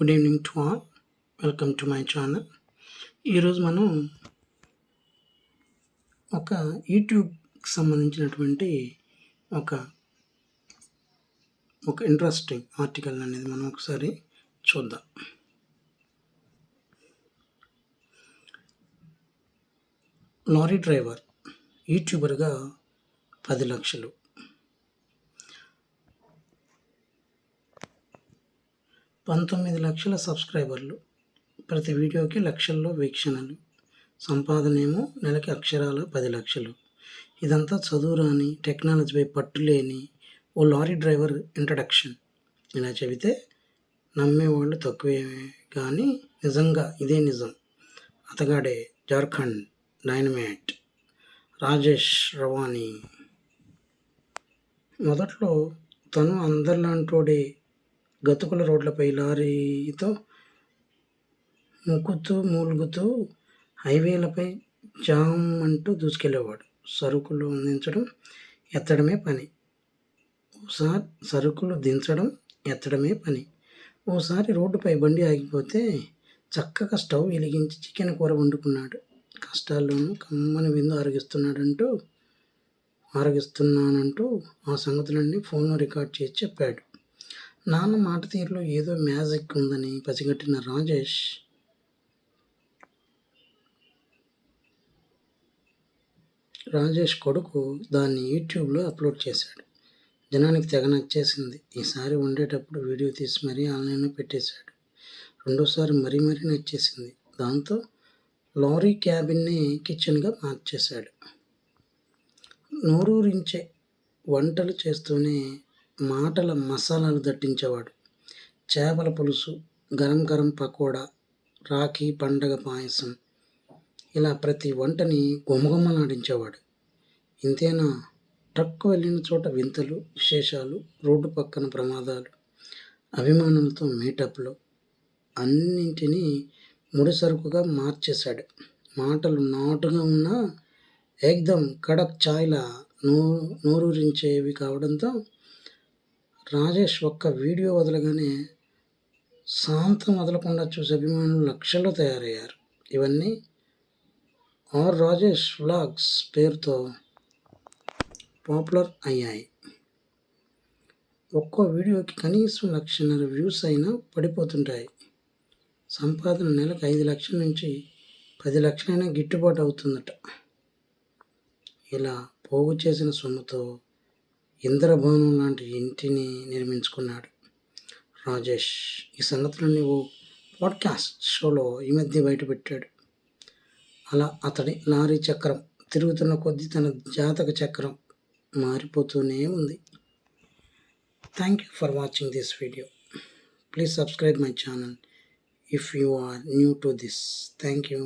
Good evening to all. Welcome to my channel. ఈరోజు మనం ఒక యూట్యూబ్కి సంబంధించినటువంటి ఒక ఇంట్రెస్టింగ్ ఆర్టికల్ అనేది మనం ఒకసారి చూద్దాం. లారీ డ్రైవర్ యూట్యూబర్గా 10 లక్షలు. 19 లక్షల సబ్స్క్రైబర్లు, ప్రతి వీడియోకి లక్షల్లో వీక్షణలు, సంపాదనేమో నెలకి అక్షరాల 10 లక్షలు. ఇదంతా చదువురాని, టెక్నాలజీపై పట్టులేని ఓ లారీ డ్రైవర్ ఇంట్రడక్షన్. ఇలా చెబితే నమ్మేవాళ్ళు తక్కువే, కానీ నిజంగా ఇదే నిజం. అతగాడే జార్ఖండ్ డైనమైట్ రాజేష్ రవానీ. మొదట్లో తను అందరిలాంటోడే గతుకుల రోడ్లపై లారీతో మూలుగుతూ హైవేలపై జామ్ అంటూ దూసుకెళ్ళేవాడు. సరుకులు అందించడం, ఎత్తడమే పని. ఎత్తడమే పని. ఓసారి రోడ్డుపై బండి ఆగిపోతే చక్కగా స్టవ్ వెలిగించి చికెన్ కూర వండుకున్నాడు. కష్టాల్లోనూ కమ్మని విందు ఆరగిస్తున్నానంటూ ఆ సంగతులన్నీ ఫోన్లో రికార్డ్ చేసి చెప్పాడు. నాన్న మాట తీరులో ఏదో మ్యాజిక్ ఉందని పసిగట్టిన రాజేష్ కొడుకు దాన్ని యూట్యూబ్లో అప్లోడ్ చేశాడు. జనానికి తెగ నచ్చేసింది. ఈసారి వండేటప్పుడు వీడియో తీసి మరీ ఆన్లైన్లో పెట్టేశాడు. రెండోసారి మరీ నచ్చేసింది. దాంతో లారీ క్యాబిన్ని కిచెన్గా మార్చేశాడు. నోరూరించే వంటలు చేస్తూనే మాటల మసాలాలు దట్టించేవాడు. చేపల పులుసు, గరం పకోడా, రాఖీ పండగ పాయసం, ఇలా ప్రతి వంటని గుమగుమలాడించేవాడు. ఇంతేనా, ట్రక్ వెళ్ళిన చోట వింతలు, విశేషాలు, రోడ్డు పక్కన ప్రమాదాలు, అభిమానులతో మీటప్లు, అన్నింటినీ ముడిసరుకుగా మార్చేశాడు. మాటలు నాటుగా ఉన్నా ఏక్దమ్ కడక్ ఛాయ్లా నోరూరించేవి కావడంతో రాజేష్ ఒక్క వీడియో వదలగానే సాంతం వదలకుండా చూసే అభిమానులు లక్షల్లో తయారయ్యారు. ఇవన్నీ రాజేష్ వ్లాగ్స్ పేరుతో పాపులర్ అయ్యాయి. ఒక్కో వీడియోకి కనీసం 1.5 వ్యూస్ అయినా పడిపోతుంటాయి. సంపాదన నెలకు 5 లక్షల నుంచి 10 లక్షలైనా గిట్టుబాటు అవుతుందట. ఇలా పోగు చేసిన సొమ్ముతో ఇంద్రభవనం లాంటి ఇంటిని నిర్మించుకున్నాడు రాజేష్. ఈ సంగతులన్నీ ఓ పాడ్కాస్ట్ షోలో ఈ మధ్య బయటపెట్టాడు. అలా అతడి లారీ చక్రం తిరుగుతున్న కొద్దీ తన జాతక చక్రం మారిపోతూనే ఉంది. Thank you for watching this video. Please subscribe my channel if you are new to this. Thank you.